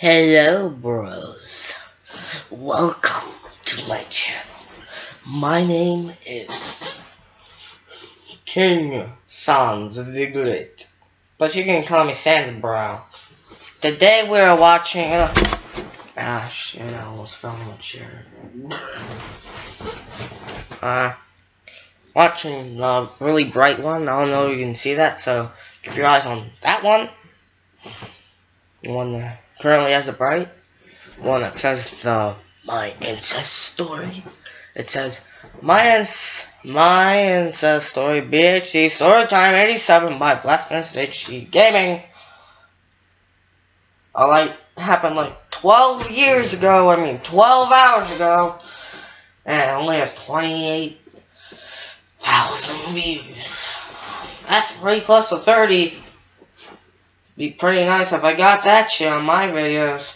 Hello, bros. Welcome to my channel. My name is King Sans the Great, but you can call me Sans Bro. Today we're watching. Shit! I almost fell on my chair. Watching the really bright one. I don't know if you can see that, so keep your eyes on that one. The one that currently has the bright. One that says my incest story. It says my incest story, BHD story time 87 by Blasphemous HD Gaming. Happened like 12 years ago. 12 hours ago, and it only has 28,000 views. That's pretty close to 30. Be pretty nice if I got that shit on my videos.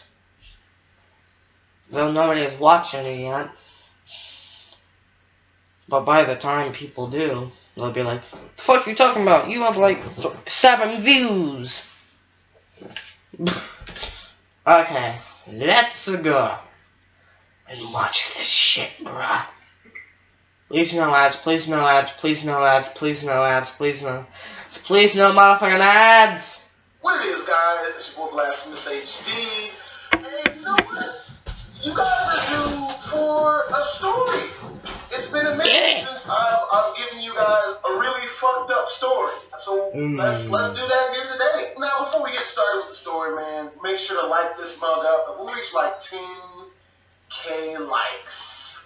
Though nobody is watching it yet. But by the time people do, they'll be like, "The fuck you talking about? You have like 7 views." Okay, let's go and watch this shit, bruh. Please no ads, please no ads, please no ads, please no ads, please no. Please no motherfucking ads. What it is, guys, it's your boy Blasphemous HD, and you know what? You guys are due for a story. It's been a minute since I've given you guys a really fucked up story. So let's do that here today. Now, before we get started with the story, man, make sure to like this mug up. If we reach like 10K likes,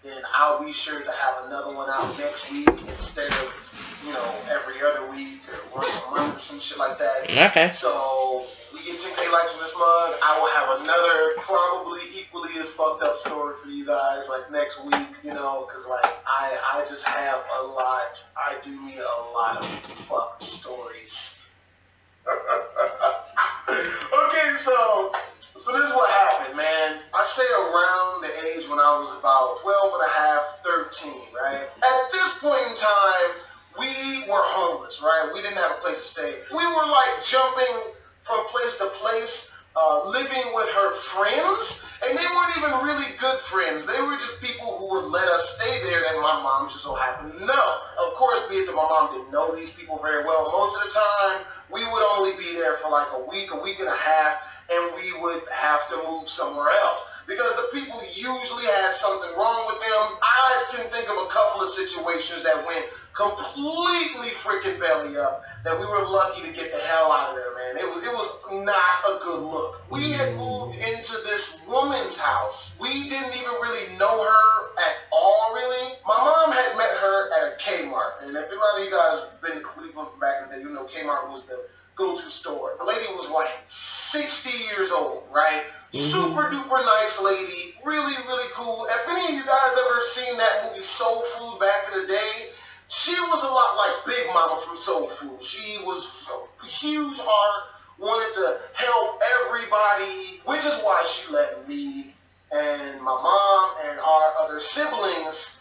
then I'll be sure to have another one out next week instead of, every other week or once a month or some shit like that. Okay. So we get 10K likes on this mug. I will have another probably equally as fucked up story for you guys like next week, because I just have a lot. I do need a lot of fucked stories. Okay, so this is what happened, man. I say around the age when I was about 12 and a half, 13, right? At this point in time, we were homeless, right? We didn't have a place to stay. We were like jumping from place to place, living with her friends, and they weren't even really good friends. They were just people who would let us stay there that my mom just so happened to know. Of course, be it that my mom didn't know these people very well. Most of the time, we would only be there for like a week and a half, and we would have to move somewhere else. Because the people usually had something wrong with them. I can think of a couple of situations that went completely freaking belly up that we were lucky to get the hell out of there, man. It was not a good look. We had moved into this woman's house. We didn't even really know her at all, really. My mom had met her at a Kmart, and if a lot of you guys have been to Cleveland back in the day, you know Kmart was the go-to store. The lady was like 60 years old, right? Super duper nice lady, really, really cool. If any of you guys ever seen that movie Soul Food back in the day, she was a lot like Big Mama from Soul Food. She was a huge heart, wanted to help everybody, which is why she let me and my mom and our other siblings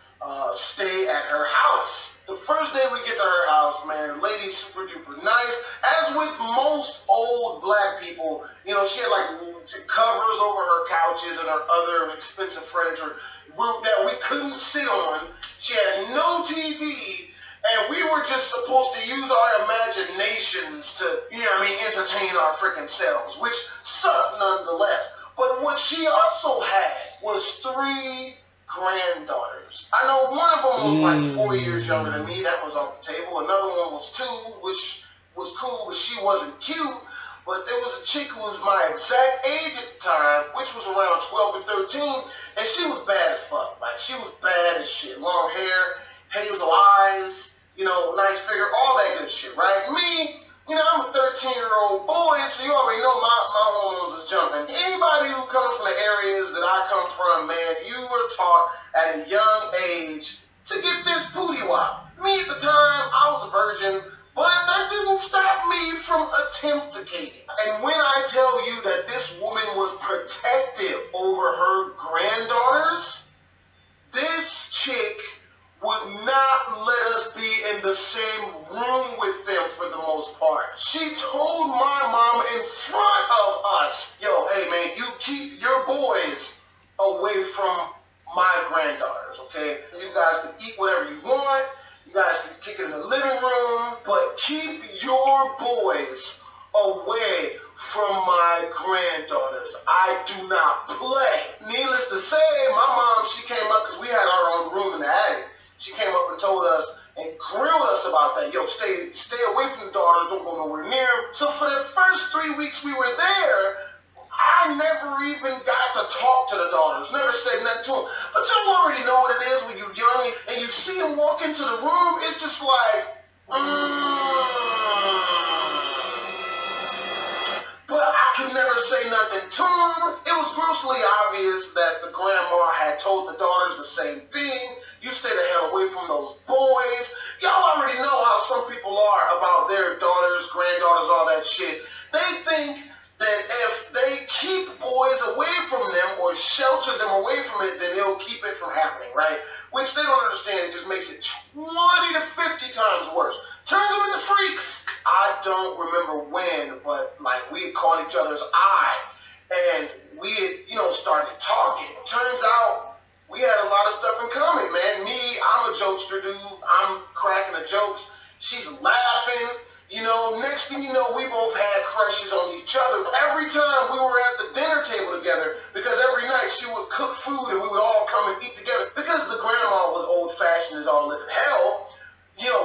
stay at her house. The first day we get to her house, man, the lady's super duper nice. As with most old black people, she had like covers over her couches and her other expensive furniture that we couldn't sit on. She had no TV, and we were just supposed to use our imaginations to, entertain our freaking selves, which sucked nonetheless. But what she also had was 3 granddaughters. I know one of them was like 4 years younger than me. That was on the table. Another one was 2, which was cool, but she wasn't cute. But there was a chick who was my exact age at the time, which was around 12 or 13, and she was bad as fuck. Like, she was bad as shit. Long hair, hazel eyes, nice figure, all that good shit, right? Me, I'm a 13-year-old boy, so you already know my hormones is jumping. Anybody who comes from the areas that I come from, man, you were taught at a young age to get this booty wop. Me at the time, I was a virgin, but that didn't stop me from attempting. And when I tell you that this woman was protective over her granddaughters, this chick would not let us be in the same room with them for the most part. She told my mom in front of us, yo, hey man, you keep your boys away from my granddaughters, okay? You guys can eat whatever you want. You guys can kick it in the living room, but keep your boys away from my granddaughters. I do not play. Needless to say, my mom, she came up because we had our own room in the attic. She came up and told us and grilled us about that. Yo, stay away from the daughters. Don't go nowhere near. So for the first 3 weeks we were there, I never even got to talk to the daughters. Never said nothing to them. But you already know what it is when you're young and you see them walk into the room. It's just like, But I could never say nothing to them. It was grossly obvious that the grandma had told the daughters the same thing. You stay the hell away from those boys. Y'all already know how some people are about their daughters, granddaughters, all that shit. They think that if they keep boys away from them or shelter them away from it, then it'll keep it from happening, right? Which they don't understand. It just makes it 20 to 50 times worse. Turns them into freaks. I don't remember when, but like we had caught each other's eye and we had, started talking. Turns out we had a lot of stuff in common, man. Me, I'm a jokester dude. I'm cracking the jokes. She's laughing. Next thing you know, we both had crushes on each other. Every time we were at the dinner table together, because every night she would cook food and we would all come and eat together. Because the grandma was old-fashioned as all living hell,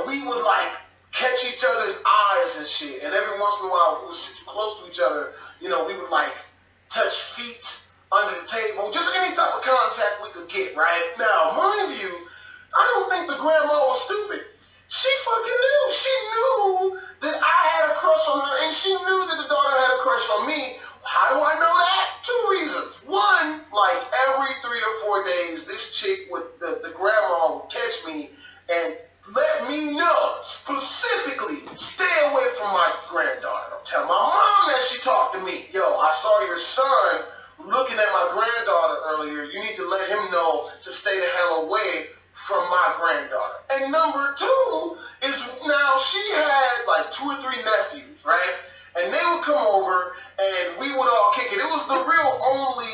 we would like catch each other's eyes and shit. And every once in a while, we would sit close to each other. We would like touch feet under the table, just any type of contact we could get, right? Now, mind you, I don't think the grandma was stupid. She fucking knew. She knew that I had a crush on her, and she knew that the daughter had a crush on me. How do I know that? 2 reasons. One, like every 3 or 4 days, this chick with the grandma would catch me and let me know specifically, stay away from my granddaughter. Tell my mom that she talked to me. Yo, I saw your son looking at my granddaughter earlier. You need to let him know to stay the hell away from my granddaughter. And number 2 is now she had like 2 or 3 nephews, right? And they would come over and we would all kick it. It was the real only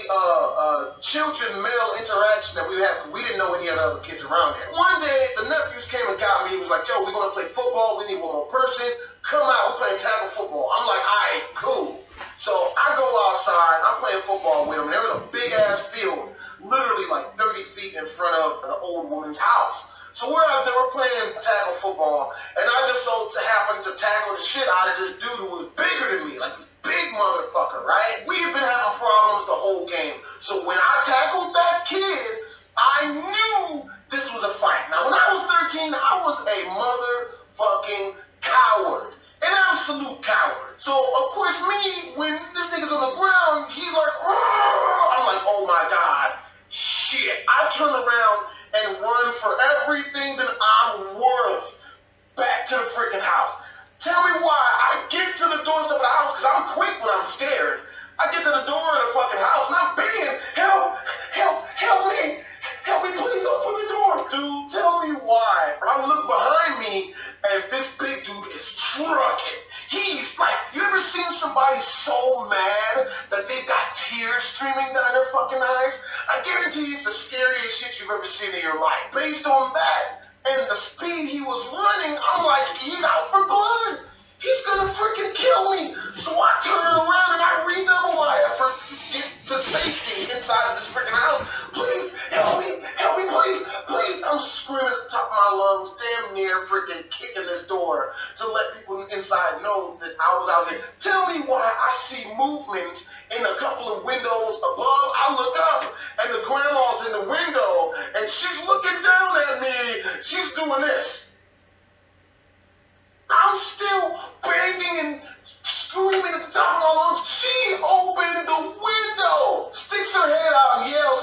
children male interaction that we had. We didn't know any other kids around here. One day the nephews came and got me. He was like, yo, we're gonna play football. We need one more person. Come out, we're playing tackle football. I'm like, all right, cool. So I go outside, I'm playing football with them. There was a big ass field, literally like 30 feet in front of the old woman's house. So we're out there, we're playing tackle football, and I just so happened to tackle the shit out of this dude who was bigger than me, like this big motherfucker, right? We had been having problems the whole game. So when I tackled that kid, I knew this was a fight. Now when I was 13, I was a motherfucking coward. An absolute coward. So of course me, when this nigga's on the ground, he's like, "Argh!" I'm like, oh my God, shit. I turn around and run for everything that I'm worth back to the freaking house. Tell me why. I get to the doorstep of the house because I'm quick when I'm scared. I get to the door of the fucking house and I'm begging, help me, please open the door. Dude, tell me why. I look behind me and this big dude is trucking. He's like, you ever seen somebody so mad that they got tears streaming down their fucking eyes? I guarantee you it's the scariest shit you've ever seen in your life. Based on that and the speed he was running, I'm like, he's out for blood. He's gonna freaking kill me. So I turn around and I redouble my effort to get to safety inside of this freaking house. Please, help me, please. I'm screaming at the top of my lungs, damn near freaking kicking this door to let people inside know that I was out here. Tell me why I see movement in a couple of windows above. I look up and the grandma's in the window and she's looking down at me. She's doing this. I'm still begging and screaming at the top of my lungs. She opened the window, sticks her head out and yells,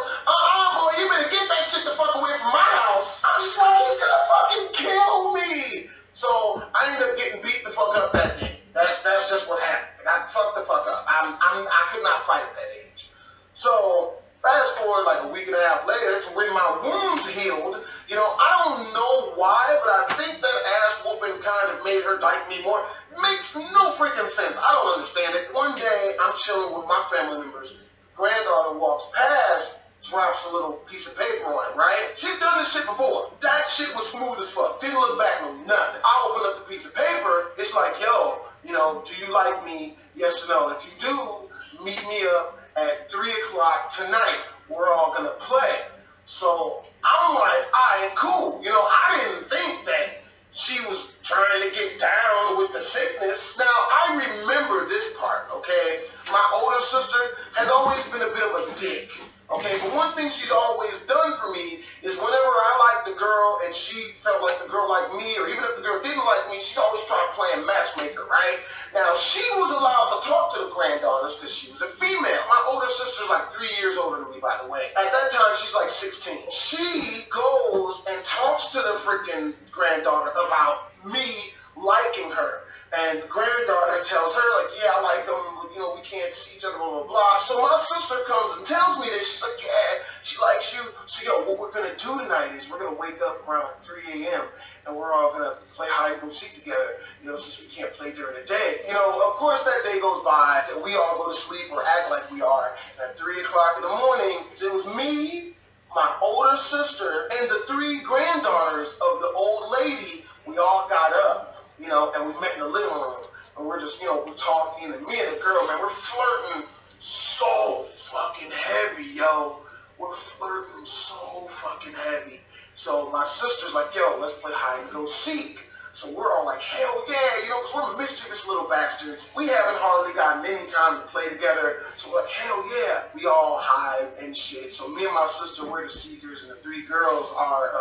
boy, you better get that shit the fuck away from my house. I'm just like, he's gonna fucking kill me. So I ended up getting beat the fuck up that day. That's just what happened. I got fucked the fuck up. I could not fight at that age. So fast forward like a week and a half later to when my wounds healed. I don't know why, but I think that ass whooping kind of made her her like me more. Makes no freaking sense. I don't understand it. One day, I'm chilling with my family members. Granddaughter walks past, drops a little piece of paper on it, right? She's done this shit before. That shit was smooth as fuck. Didn't look back, no nothing. I open up the piece of paper. It's like, yo, you know, do you like me? Yes or no? If you do, meet me up at 3 o'clock tonight. We're all gonna play. So I'm like, alright, cool. You know, I didn't think that she was trying to get down with the sickness. Now, I remember this part, okay? My older sister has always been a bit of a dick, okay? But one thing she's always done for me is whenever I liked the girl and she felt like the girl liked me, or even if the girl didn't like me, she's always tried playing matchmaker, right? Now, she was allowed to talk to the granddaughters because she was a female. My older sister's like 3 years older than me, by the way. At that time, she's like 16. She goes and talks to the freaking granddaughter about me liking her. And the granddaughter tells her, like, yeah, I like him, but, you know, we can't see each other, blah, blah, blah. So my sister comes and tells me this. She's like, yeah, she likes you. So, yo, what we're going to do tonight is we're going to wake up around 3 a.m. and we're all going to play hide and seek together, you know, since we can't play during the day. You know, of course, that day goes by, and we all go to sleep or act like we are. And at 3 o'clock in the morning, it was me, my older sister, and the 3 granddaughters of the old lady. We all got up. You know, and we met in the living room, and we're just, you know, we're talking, and me and the girl, man, we're flirting so fucking heavy, yo. We're flirting so fucking heavy. So my sister's like, yo, let's play hide and go seek. So we're all like, hell yeah, you know, because we're mischievous little bastards. We haven't hardly gotten any time to play together. So we're like, hell yeah. We all hide and shit. So me and my sister, we're the seekers, and the 3 girls are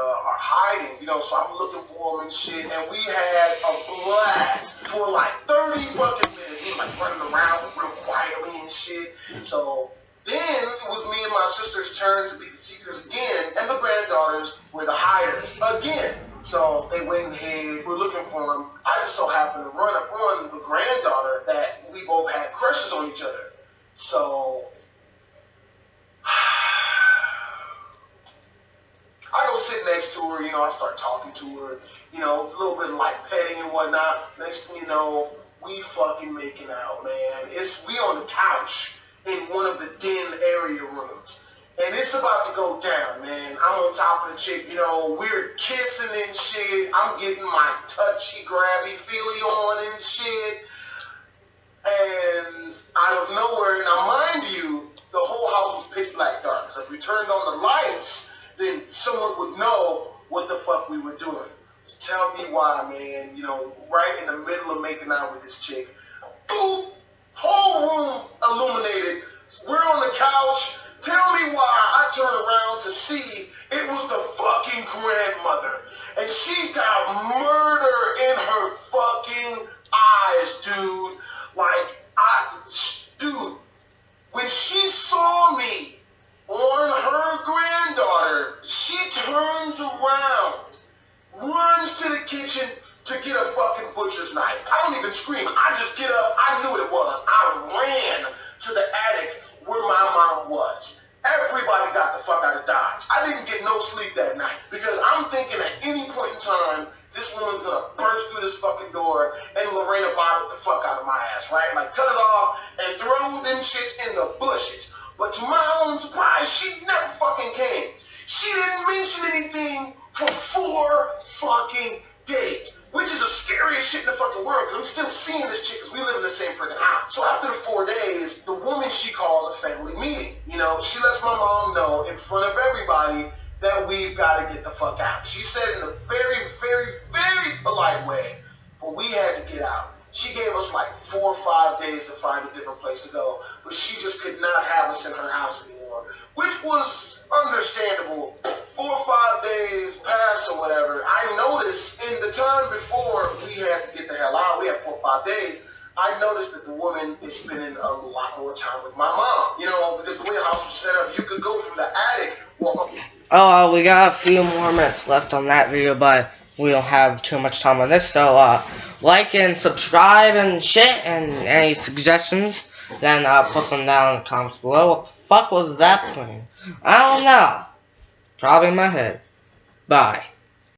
hiding, you know, so I'm looking for them and shit. And we had a blast for like 30 fucking minutes. We were like running around real quietly and shit. So then it was me and my sister's turn to be the seekers again, and the granddaughters were the hiders again. So they went and hid. We're looking for them. I just so happened to run up on the granddaughter that we both had crushes on each other. So I go sit next to her, you know, I start talking to her, you know, a little bit of light petting and whatnot. Next thing you know, we fucking making out, man. We on the couch in one of the den area rooms. And it's about to go down, man. I'm on top of the chick, you know, we're kissing and shit. I'm getting my touchy, grabby, feely on and shit. And out of nowhere, now mind you, the whole house was pitch black dark. So if we turned on the lights, then someone would know what the fuck we were doing. Tell me why, man. You know, right in the middle of making out with this chick. Boom! Whole room illuminated. We're on the couch. Tell me why I turn around to see it was the fucking grandmother. And she's got murder in her fucking eyes, dude. Like, dude, when she saw me on her granddaughter, she turns around, runs to the kitchen to get a fucking butcher's knife. I don't even scream. I just get up. I knew what it was. I ran to the attic where my mom was. Everybody got the fuck out of Dodge. I didn't get no sleep that night because I'm thinking at any point in time, this woman's gonna burst through this fucking door and Lorena Bobbitt the fuck out of my ass, right? Like cut it off and throw them shits in the bushes. But to my own surprise, she never fucking came. She didn't mention anything for 4 fucking days. Which is the scariest shit in the fucking world, because I'm still seeing this chick, because we live in the same freaking house. So after the 4 days, the woman she calls a family meeting. You know, she lets my mom know in front of everybody that we've got to get the fuck out. She said in a very, very, very polite way, but we had to get out. She gave us like 4 or 5 days to find a different place to go, but she just could not have us in her house anymore, which was understandable. 4 or 5 days passed or whatever. I noticed in the time before we had to get the hell out, we had 4 or 5 days, I noticed that the woman is spending a lot more time with my mom. You know, because the way the house was set up, you could go from the attic, walk up. Oh, we got a few more minutes left on that video, but we don't have too much time on this, so like and subscribe and shit, and any suggestions, then put them down in the comments below. What the fuck was that thing? I don't know. Probably in my head. Bye.